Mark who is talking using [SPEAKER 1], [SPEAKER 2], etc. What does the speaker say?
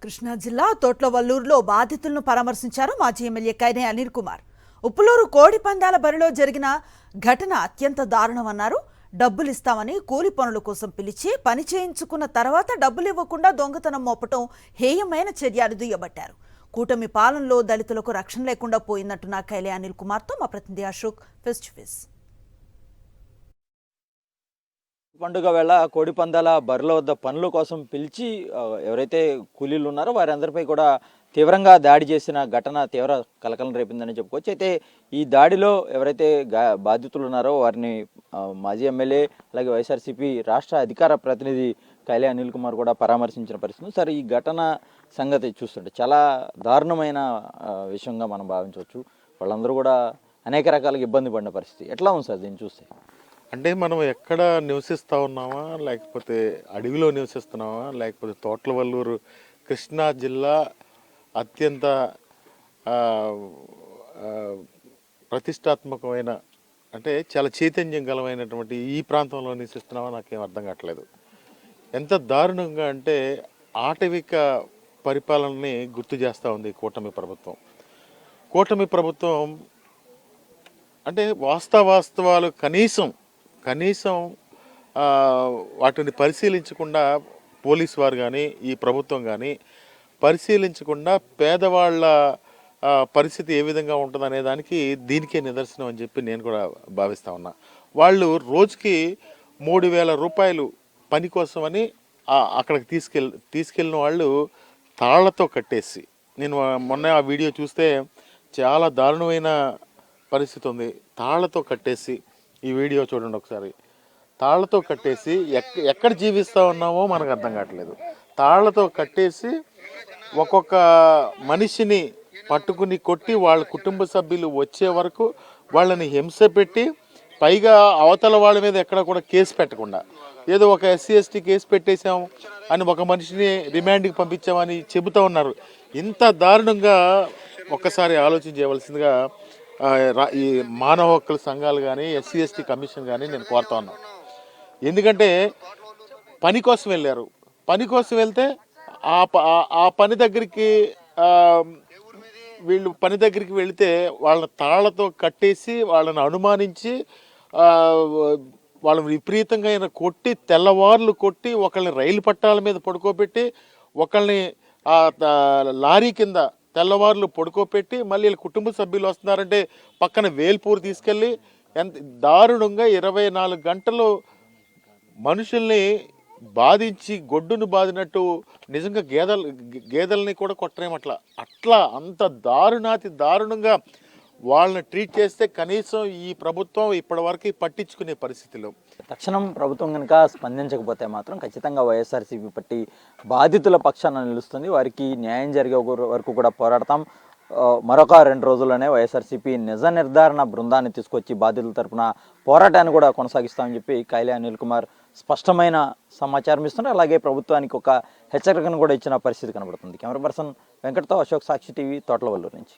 [SPEAKER 1] కృష్ణా జిల్లా తోట్లవల్లూరులో బాధితులను పరామర్శించారు మాజీ ఎమ్మెల్యే కైనే అనిల్ కుమార్. ఉప్పులూరు కోడి పందాల బరిలో జరిగిన ఘటన అత్యంత దారుణమన్నారు. డబ్బులు ఇస్తామని కూలి పనుల కోసం పిలిచి పని చేయించుకున్న తర్వాత డబ్బులు ఇవ్వకుండా దొంగతనం మోపటం హేయమైన చర్య అని దుయ్యబట్టారు. కూటమి పాలనలో దళితులకు రక్షణ లేకుండా పోయిందంటున్న కైలే అనిల్ కుమార్తో మా ప్రతినిధి అశోక్ ఫేస్ టు ఫేస్.
[SPEAKER 2] పండుగ వేళ కోడి పందాల బరిల వద్ద పనుల కోసం పిలిచి ఎవరైతే కూలీలు ఉన్నారో వారందరిపై కూడా తీవ్రంగా దాడి చేసిన ఘటన తీవ్ర కలకలం రేపిందని చెప్పుకోవచ్చు. అయితే ఈ దాడిలో ఎవరైతే బాధితులు ఉన్నారో వారిని మాజీ ఎమ్మెల్యే అలాగే వైఎస్ఆర్సీపీ రాష్ట్ర అధికార ప్రతినిధి కైలే అనిల్ కుమార్ కూడా పరామర్శించిన పరిస్థితి. సరే, ఈ ఘటన సంగతి చూస్తుంటే చాలా దారుణమైన విషయంగా మనం భావించవచ్చు. వాళ్ళందరూ కూడా అనేక రకాలుగా ఇబ్బంది పడిన పరిస్థితి. ఎట్లా ఉంది సార్ దీన్ని చూస్తే?
[SPEAKER 3] అంటే మనం ఎక్కడ నివసిస్తూ ఉన్నామా, లేకపోతే అడవిలో నివసిస్తున్నామా, లేకపోతే తోట్లవల్లూరు కృష్ణా జిల్లా అత్యంత ప్రతిష్టాత్మకమైన అంటే చాలా చైతన్యం గలమైనటువంటి ఈ ప్రాంతంలో నివసిస్తున్నామా నాకేం అర్థం కావట్లేదు. ఎంత దారుణంగా అంటే ఆటవిక పరిపాలనని గుర్తు చేస్తూ ఉంది కూటమి ప్రభుత్వం. కూటమి ప్రభుత్వం అంటే వాస్తవాలు కనీసం వాటిని పరిశీలించకుండా పోలీసు వారు కానీ ఈ ప్రభుత్వం కానీ పరిశీలించకుండా పేదవాళ్ళ పరిస్థితి ఏ విధంగా ఉంటుందనే దానికి దీనికే నిదర్శనం అని చెప్పి నేను కూడా భావిస్తూ ఉన్నా. వాళ్ళు రోజుకి 3,000 రూపాయలు పని కోసమని అక్కడికి తీసుకెళ్ళిన వాళ్ళు తాళ్లతో కట్టేసి, నేను మొన్న ఆ వీడియో చూస్తే చాలా దారుణమైన పరిస్థితి ఉంది. తాళ్లతో కట్టేసి, ఈ వీడియో చూడండి ఒకసారి. తాళ్లతో కట్టేసి ఎక్కడ జీవిస్తూ ఉన్నామో మనకు అర్థం కావట్లేదు. తాళ్లతో కట్టేసి ఒక్కొక్క మనిషిని పట్టుకుని కొట్టి వాళ్ళ కుటుంబ సభ్యులు వచ్చే వరకు వాళ్ళని హింస పెట్టి, పైగా అవతల వాళ్ళ మీద ఎక్కడ కూడా కేసు పెట్టకుండా ఏదో ఒక SC/ST కేసు పెట్టేశాం అని ఒక మనిషిని రిమాండ్కి పంపించామని చెబుతూ ఉన్నారు. ఇంత దారుణంగా ఒక్కసారి ఆలోచన చేయవలసిందిగా ఈ మానవ హక్కుల సంఘాలు కానీ SC/ST కమిషన్ కానీ నేను కోరుతా ఉన్నాను. ఎందుకంటే పని కోసం వెళ్ళారు. పని కోసం వెళ్తే ఆ పని దగ్గరికి వీళ్ళు పని దగ్గరికి వెళితే వాళ్ళని తాళ్లతో కట్టేసి వాళ్ళని అనుమానించి వాళ్ళని విపరీతంగా కొట్టి, తెల్లవార్లు కొట్టి, ఒకళ్ళని రైలు పట్టాల మీద పడుకోబెట్టి, ఒకళ్ళని లారీ కింద తెల్లవార్లు పడుకోపెట్టి, మళ్ళీ వీళ్ళ కుటుంబ సభ్యులు వస్తున్నారంటే పక్కన వేల్పూర్ తీసుకెళ్ళి ఎంత దారుణంగా 24 గంటలు మనుషుల్ని బాధించి గొడ్డును బాదినట్టు నిజంగా గేదెలని కూడా కొట్టరేమట్లా. అంత దారుణంగా వాళ్ళని ట్రీట్ చేస్తే కనీసం ఈ ప్రభుత్వం ఇప్పటి వరకు పట్టించుకునే పరిస్థితిలో.
[SPEAKER 2] తక్షణం ప్రభుత్వం కనుక స్పందించకపోతే మాత్రం ఖచ్చితంగా వైఎస్ఆర్సీపీ పార్టీ బాధితుల పక్షాన నిలుస్తుంది. వారికి న్యాయం జరిగే వరకు కూడా పోరాడతాం. మరొక 2 రోజుల్లోనే వైఎస్ఆర్సీపీ నిజ నిర్ధారణ బృందాన్ని తీసుకొచ్చి బాధితుల తరపున పోరాటాన్ని కూడా కొనసాగిస్తామని చెప్పి కైలే అనిల్ కుమార్ స్పష్టమైన సమాచారం ఇస్తున్నారు. అలాగే ప్రభుత్వానికి ఒక హెచ్చరికను కూడా ఇచ్చిన పరిస్థితి కనబడుతుంది. కెమెరా పర్సన్ వెంకట్తో అశోక్, సాక్షి టీవీ, తోట్లవల్లూరు నుంచి.